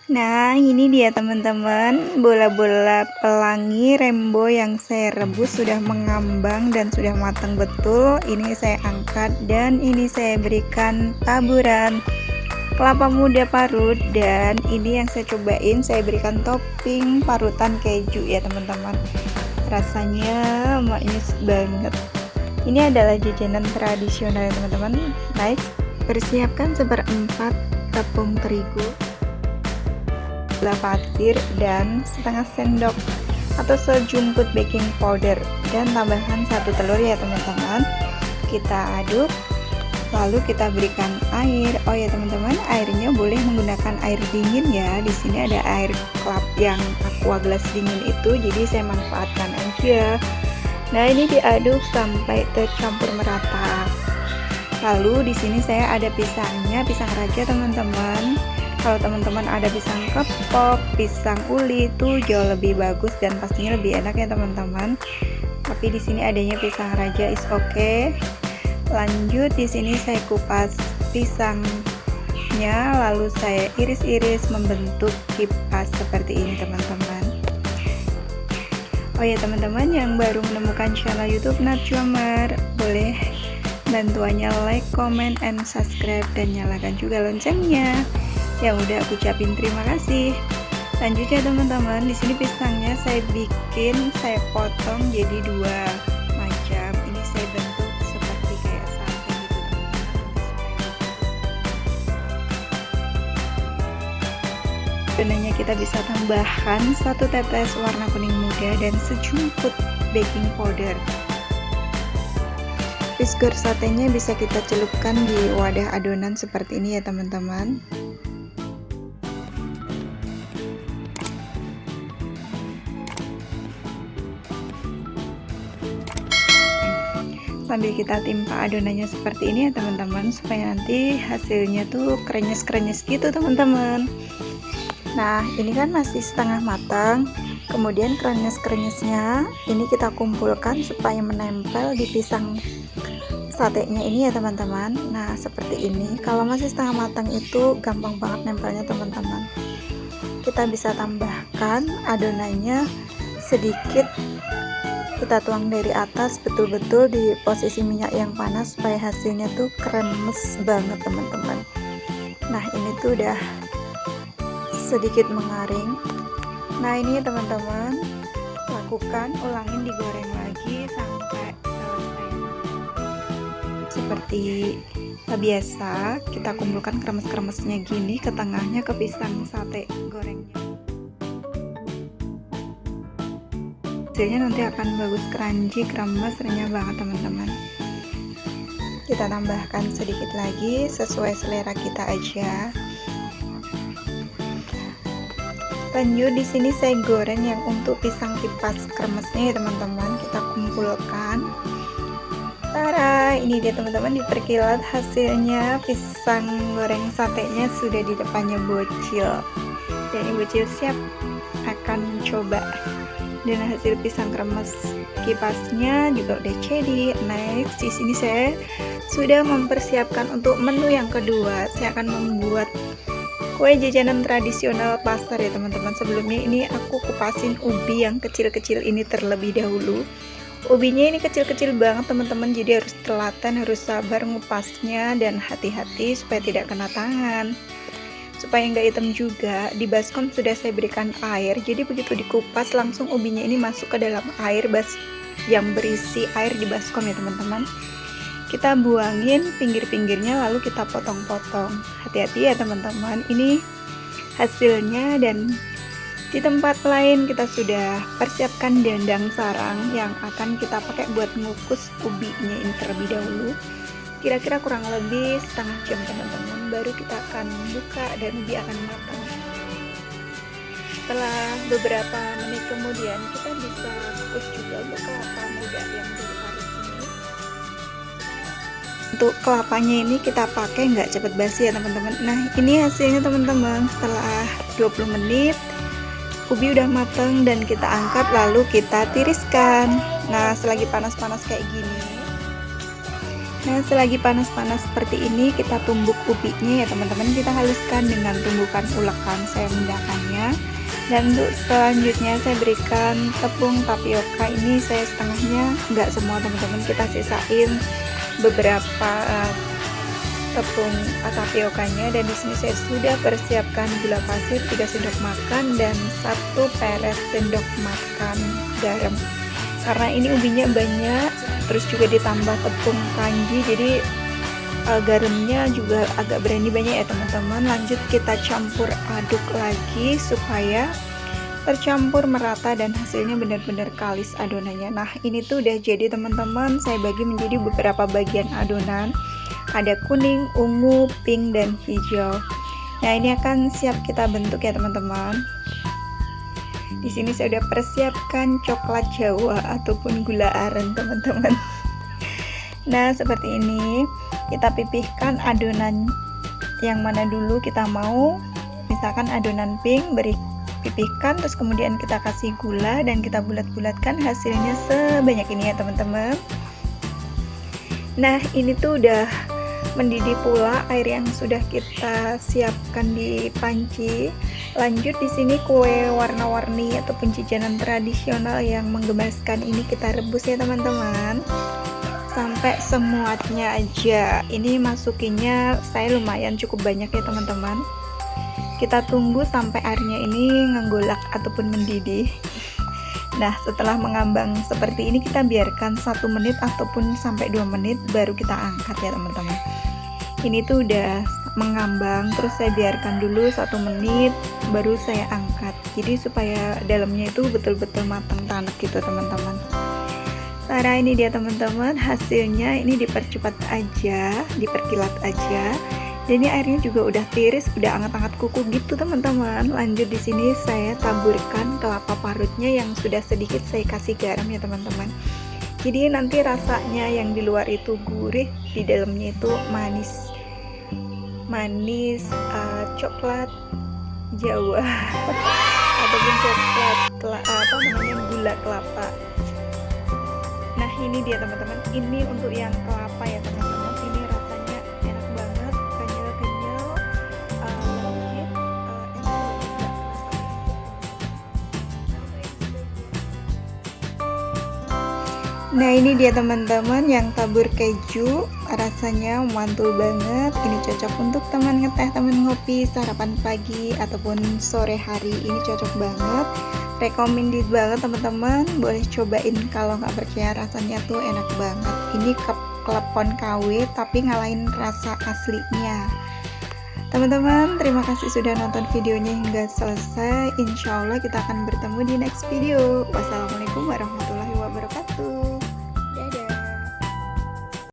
Nah, ini dia teman-teman, bola-bola pelangi rainbow yang saya rebus sudah mengambang dan sudah matang betul. Ini saya angkat dan ini saya berikan taburan kelapa muda parut, dan ini yang saya cobain, saya berikan topping parutan keju ya teman-teman. Rasanya manis banget. Ini adalah jajanan tradisional ya teman-teman. Baik, persiapkan seperempat tepung terigu, gula pasir, dan setengah sendok atau sejumput baking powder, dan tambahkan 1 telur ya teman-teman. Kita aduk, lalu kita berikan air. Oh ya teman-teman, airnya boleh menggunakan air dingin ya. Di sini ada air klap yang aqua gelas dingin itu, jadi saya manfaatkan aja. Nah, ini diaduk sampai tercampur merata. Lalu di sini saya ada pisangnya, pisang raja teman-teman. Kalau teman-teman ada pisang kepok, pisang uli itu jauh lebih bagus dan pastinya lebih enak ya teman-teman. Tapi di sini adanya pisang raja is okay. Lanjut di sini saya kupas pisangnya, lalu saya iris-iris membentuk kipas seperti ini teman-teman. Oh ya teman-teman yang baru menemukan channel YouTube Natjomar, boleh bantuannya like, comment, and subscribe, dan nyalakan juga loncengnya. Yang udah aku ucapin terima kasih. Lanjut ya teman-teman, di sini pisangnya saya potong jadi 2 macam. Ini saya bentuk seperti kayak sate gitu teman-teman. Adonannya kita bisa tambahkan 1 tetes warna kuning muda dan sejumput baking powder. Biskuit satenya bisa kita celupkan di wadah adonan seperti ini ya teman-teman. Sambil kita timpa adonannya seperti ini ya teman-teman, supaya nanti hasilnya tuh krenyes-krenyes gitu teman-teman. Nah, ini kan masih setengah matang. Kemudian krenyes-krenyesnya ini kita kumpulkan supaya menempel di pisang satenya ini ya teman-teman. Nah, seperti ini. Kalau masih setengah matang itu gampang banget nempelnya teman-teman. Kita bisa tambahkan adonannya sedikit, kita tuang dari atas betul-betul di posisi minyak yang panas supaya hasilnya tuh kremes banget teman-teman. Nah, ini tuh udah sedikit mengaring. Nah, ini teman-teman, lakukan, ulangin, digoreng lagi sampai selesai. Seperti biasa, kita kumpulkan kremes-kremesnya gini ke tengahnya, ke pisang sate gorengnya. Hasilnya nanti akan bagus, crunchy, kremes, renyah banget teman-teman. Kita tambahkan sedikit lagi sesuai selera kita aja. Lanjut di sini saya goreng yang untuk pisang kipas kremesnya ya teman-teman. Kita kumpulkan. Tara, ini dia teman-teman, diperkilat hasilnya. Pisang goreng satenya sudah di depannya bocil. Dan ini bocil siap akan coba. Dan hasil pisang kremes kipasnya juga udah jadi. Next, di sini saya sudah mempersiapkan untuk menu yang kedua. Saya akan membuat kue jajanan tradisional pasar ya teman-teman. Sebelumnya ini aku kupasin ubi yang kecil-kecil ini terlebih dahulu. Ubinya ini kecil-kecil banget teman-teman, jadi harus telaten, harus sabar ngupasnya dan hati-hati supaya tidak kena tangan. Supaya nggak hitam juga, di baskom sudah saya berikan air, jadi begitu dikupas langsung ubinya ini masuk ke dalam air yang berisi air di baskom ya teman-teman. Kita buangin pinggir-pinggirnya lalu kita potong-potong. Hati-hati ya teman-teman, ini hasilnya. Dan di tempat lain kita sudah persiapkan dandang sarang yang akan kita pakai buat ngukus ubinya ini terlebih dahulu. Kira-kira kurang lebih setengah jam teman-teman, baru kita akan buka dan ubi akan matang. Setelah beberapa menit kemudian kita bisa kukus juga untuk kelapa muda yang diparut ini. Untuk kelapanya ini kita pakai nggak cepet basi ya teman-teman. Nah, ini hasilnya teman-teman, setelah 20 menit ubi udah matang dan kita angkat lalu kita tiriskan. Nah, selagi panas-panas kayak gini, Nah, selagi panas-panas seperti ini, kita tumbuk ubinya ya teman-teman. Kita haluskan dengan tumbukan ulekan, saya menggunakannya. Dan untuk selanjutnya saya berikan tepung tapioka, ini saya setengahnya, nggak semua teman-teman, kita sisain beberapa tepung tapiokanya. Dan di sini saya sudah persiapkan gula pasir 3 sendok makan dan 1 peres sendok makan garam. Karena ini ubinya banyak, terus juga ditambah tepung kanji, jadi garamnya juga agak berani banyak ya teman-teman. Lanjut kita campur aduk lagi supaya tercampur merata dan hasilnya benar-benar kalis adonannya. Nah, ini tuh udah jadi teman-teman. Saya bagi menjadi beberapa bagian adonan, ada kuning, ungu, pink, dan hijau. Nah, ini akan siap kita bentuk ya teman-teman. Di sini saya udah persiapkan coklat Jawa ataupun gula aren teman-teman. Nah, seperti ini. Kita pipihkan adonan yang mana dulu kita mau. Misalkan adonan pink, beri pipihkan, terus kemudian kita kasih gula dan kita bulat-bulatkan, hasilnya sebanyak ini ya teman-teman. Nah, ini tuh udah mendidih pula air yang sudah kita siapkan di panci. Lanjut di sini kue warna-warni ataupun jajanan tradisional yang menggemaskan ini kita rebus ya teman-teman, sampai semuanya aja. Ini masukinnya saya lumayan cukup banyak ya teman-teman. Kita tunggu sampai airnya ini ngenggolak ataupun mendidih. Nah, setelah mengambang seperti ini kita biarkan 1 menit ataupun sampai 2 menit baru kita angkat ya teman-teman. Ini tuh udah mengambang, terus saya biarkan dulu 1 menit baru saya angkat. Jadi supaya dalamnya itu betul-betul matang tanek gitu teman-teman. Nah, ini dia teman-teman, hasilnya ini dipercepat aja, diperkilat aja. Dan ini airnya juga udah tiris, udah hangat-hangat kuku gitu teman-teman. Lanjut di sini saya taburkan kelapa parutnya yang sudah sedikit saya kasih garam ya teman-teman. Jadi nanti rasanya yang di luar itu gurih, di dalamnya itu manis. Coklat Jawa ataupun coklat gula kelapa. Nah, ini dia teman-teman, ini untuk yang kelapa ya teman-teman. Ini rasanya enak banget, kenyal-kenyal, legit, Nah, ini dia teman-teman yang tabur keju, rasanya mantul banget. Ini cocok untuk teman ngeteh, teman ngopi, sarapan pagi ataupun sore hari. Ini cocok banget, recommended banget teman-teman. Boleh cobain kalau nggak percaya, rasanya tuh enak banget. Ini klepon KW tapi ngalahin rasa aslinya. Teman-teman, terima kasih sudah nonton videonya hingga selesai. Insya Allah kita akan bertemu di next video. Wassalamualaikum warahmatullahi wabarakatuh.